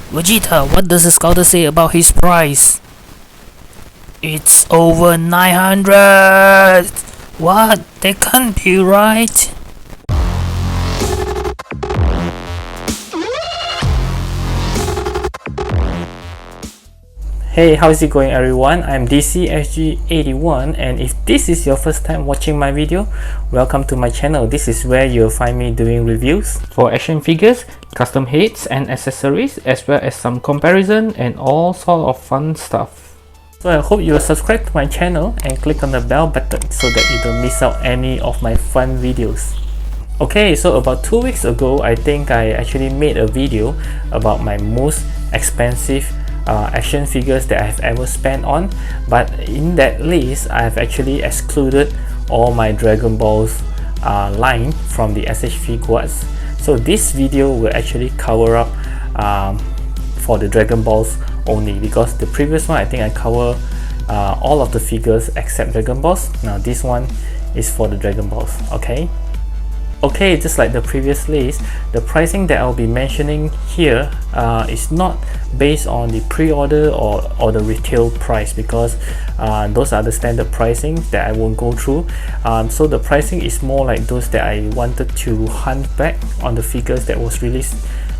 Vegeta, what does the scouter say about his price? It's over 900! What? That can't be right! Hey, how's it going everyone? I'm DCSG81, and if this is your first time watching my video, welcome to my channel. This is where you'll find me doing reviews for action figures, custom heads and accessories, as well as some comparison and all sort of fun stuff. So I hope you'll subscribe to my channel and click on the bell button so that you don't miss out any of my fun videos. Okay, so about 2 weeks ago, I think I actually made a video about my most expensive action figures that I've ever spent on, but in that list I've actually excluded all my Dragon Balls line from the SH Figuarts. So this video will actually cover up for the Dragon Balls only, because the previous one I think I cover all of the figures except Dragon Balls. Now this one is for the Dragon Balls. Okay, just like the previous list, the pricing that I'll be mentioning here is not based on the pre-order or the retail price, because those are the standard pricing that I won't go through. So the pricing is more like those that I wanted to hunt back on the figures that was released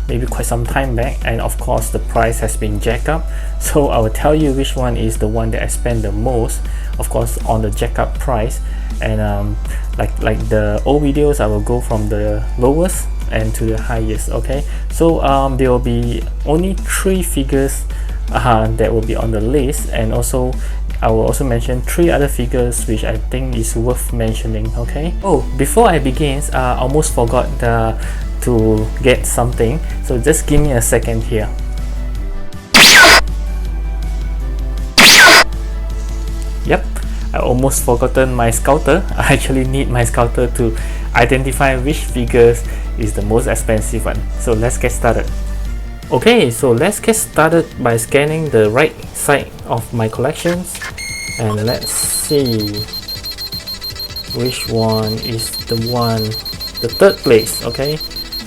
maybe quite some time back, and of course the price has been jacked up. So I will tell you which one is the one that I spend the most, of course, on the jack up price. And like the old videos, I will go from the lowest and to the highest. Okay, so there will be only 3 figures that will be on the list, and also I will also mention 3 other figures which I think is worth mentioning. Okay, oh, before I begin, I almost forgot to get something, so just give me a second here. Yep, I almost forgotten my scouter. I actually need my scouter to identify which figures is the most expensive one. So let's get started. Okay, so let's get started by scanning the right side of my collections, and let's see which one is the third place. Okay,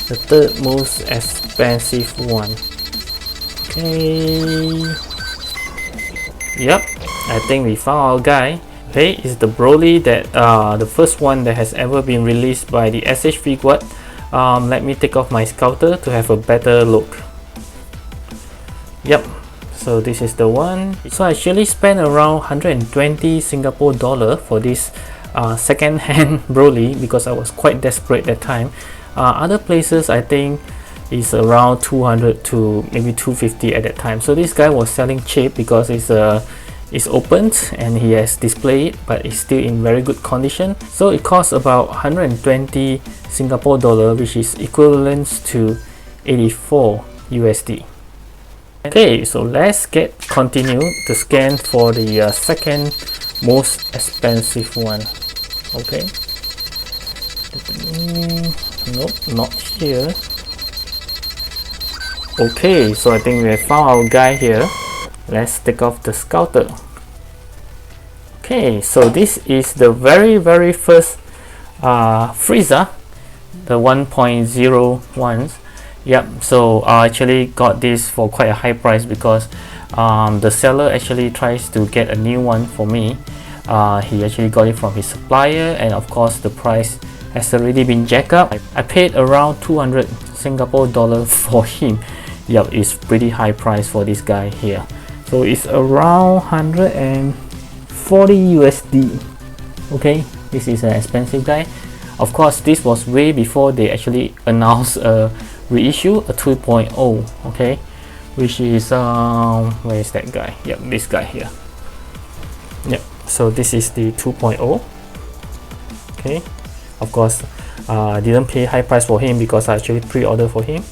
the third most expensive one. Okay, yep, I think we found our guy. Okay, is the Broly, that the first one that has ever been released by the SH Figuarts. Let me take off my scouter to have a better look. Yep, so this is the one. So I actually spent around 120 Singapore dollar for this second-hand Broly, because I was quite desperate at that time. Other places I think is around 200 to maybe 250 at that time. So this guy was selling cheap because it's opened and he has displayed it, but it's still in very good condition. So it costs about 120 Singapore dollar, which is equivalent to 84 USD. Okay, so let's continue to scan for the second most expensive one. Okay, nope, not here. Okay, so I think we have found our guy here. Let's take off the scouter. Okay, so this is the very first Frieza, the 1.0 ones. Yep, so I actually got this for quite a high price, because the seller actually tries to get a new one for me. He actually got it from his supplier, and of course the price has already been jacked up. I paid around 200 Singapore dollar for him. Yep, it's pretty high price for this guy here. So it's around 140 USD. Okay, this is an expensive guy. Of course, this was way before they actually announced a reissue, a 2.0. Okay, which is where is that guy? Yep, this guy here. Yep, so this is the 2.0. Okay, of course, I didn't pay high price for him because I actually pre-ordered for him.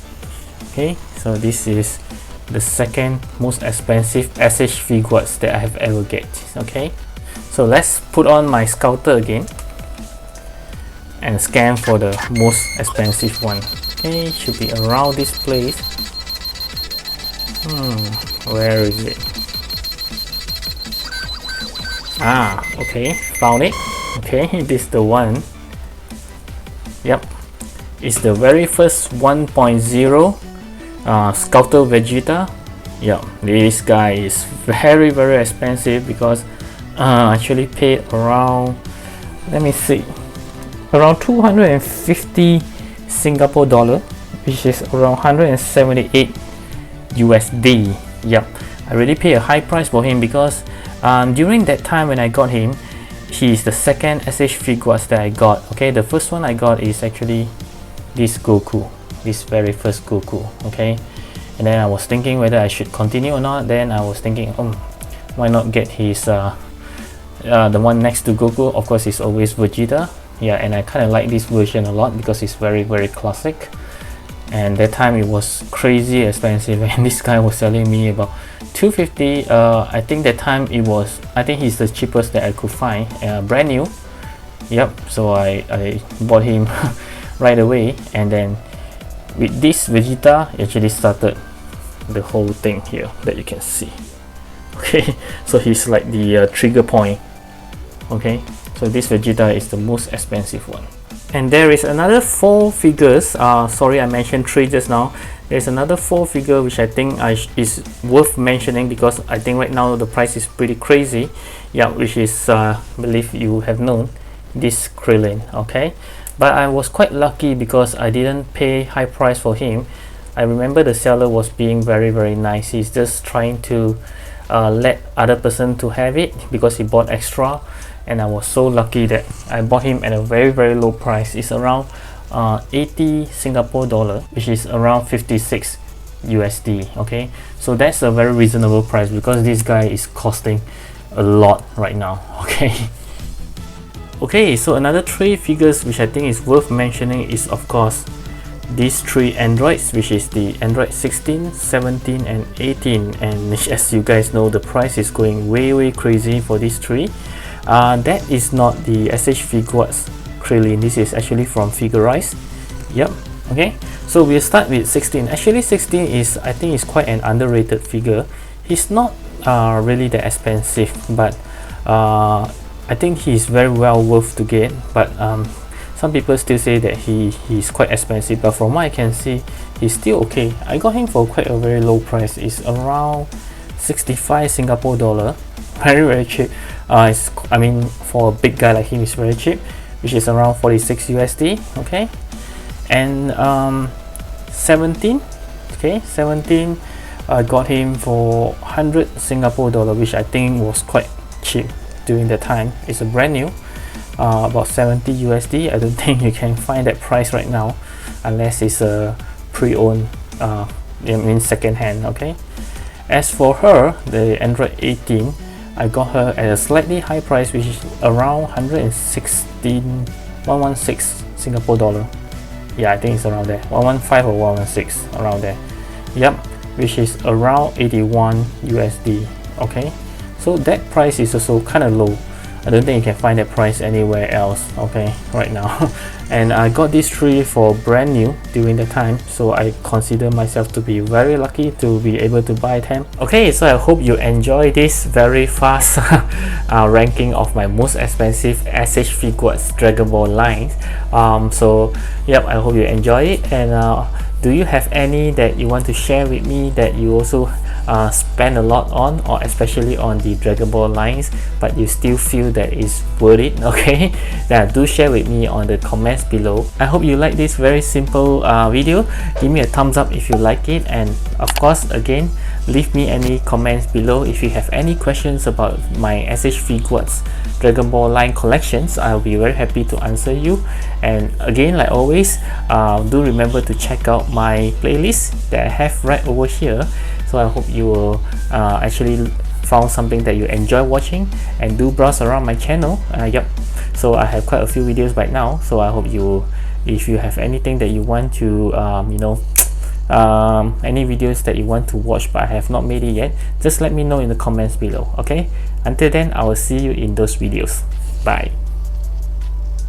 Okay, so this is the second most expensive SH Figuarts that I have ever get. Okay, so let's put on my scouter again and scan for the most expensive one. Okay, should be around this place. Where is it? Okay, found it. Okay, this is the one. Yep, it's the very first 1.0 Scouter Vegeta. Yeah, this guy is very expensive because I actually paid around, let me see, around 250 Singapore dollar, which is around 178 USD. Yep, I really pay a high price for him because during that time when I got him, he is the second SH Figuarts that I got. Okay, the first one I got is actually this Goku, this very first Goku. Okay, and then I was thinking whether I should continue or not. Then I was thinking, why not get his the one next to Goku? Of course, it's always Vegeta. Yeah, and I kind of like this version a lot because it's very classic. And that time it was crazy expensive, and this guy was selling me about 250. I think that time it was, I think he's the cheapest that I could find, brand new. Yep, so I bought him right away, and then with this Vegeta actually started the whole thing here that you can see. Okay, so he's like the trigger point. Okay, so this Vegeta is the most expensive one. And there is another 4 figures. Sorry, I mentioned 3 just now. There's another 4 figure which I think is worth mentioning because I think right now the price is pretty crazy. Yeah, which is I believe you have known this Crillon. Okay, but I was quite lucky because I didn't pay high price for him. I remember the seller was being very nice. He's just trying to let other person to have it because he bought extra. And I was so lucky that I bought him at a very low price. It's around 80 Singapore dollar, which is around 56 USD. Okay, so that's a very reasonable price because this guy is costing a lot right now. Okay. Okay, so another 3 figures which I think is worth mentioning is of course these 3 androids, which is the Android 16, 17 and 18. And as you guys know, the price is going way crazy for these 3. That is not the SH Figuarts Crillon. This is actually from Figuarts. Yep. Okay, so we'll start with 16. Actually 16 is, I think, is quite an underrated figure. He's not really that expensive, but I think he's very well worth to get. But some people still say that he's quite expensive, but from what I can see, he's still okay. I got him for quite a very low price. It's around 65 Singapore dollar. Very cheap. I mean, for a big guy like him, it's very cheap, which is around 46 USD. Okay, and 17. Okay, 17. I got him for 100 Singapore dollar, which I think was quite cheap during the time. It's a brand new, about 70 USD. I don't think you can find that price right now, unless it's a pre-owned, I mean second hand. Okay. As for her, the Android 18. I got her at a slightly high price, which is around 116 Singapore dollar. Yeah, I think it's around there, 115 or 116, around there. Yep, which is around 81 USD. Okay, so that price is also kind of low. I don't think you can find that price anywhere else. Okay, right now. And I got these 3 for brand new during the time, so I consider myself to be very lucky to be able to buy them. Okay, so I hope you enjoy this very fast ranking of my most expensive SH Figuarts Dragon Ball lines. So yep, I hope you enjoy it. And do you have any that you want to share with me that you also spend a lot on, or especially on the Dragon Ball lines, but you still feel that it's worth it? Okay, then do share with me on the comments below. I hope you like this very simple video. Give me a thumbs up if you like it, and of course again, leave me any comments below if you have any questions about my SH Figuarts Dragon Ball line collections. I'll be very happy to answer you. And again, like always, do remember to check out my playlist that I have right over here. So I hope you will actually found something that you enjoy watching, and do browse around my channel. Yep, so I have quite a few videos right now, so I hope you, if you have anything that you want to any videos that you want to watch but I have not made it yet, just let me know in the comments below. Okay, until then, I will see you in those videos. Bye.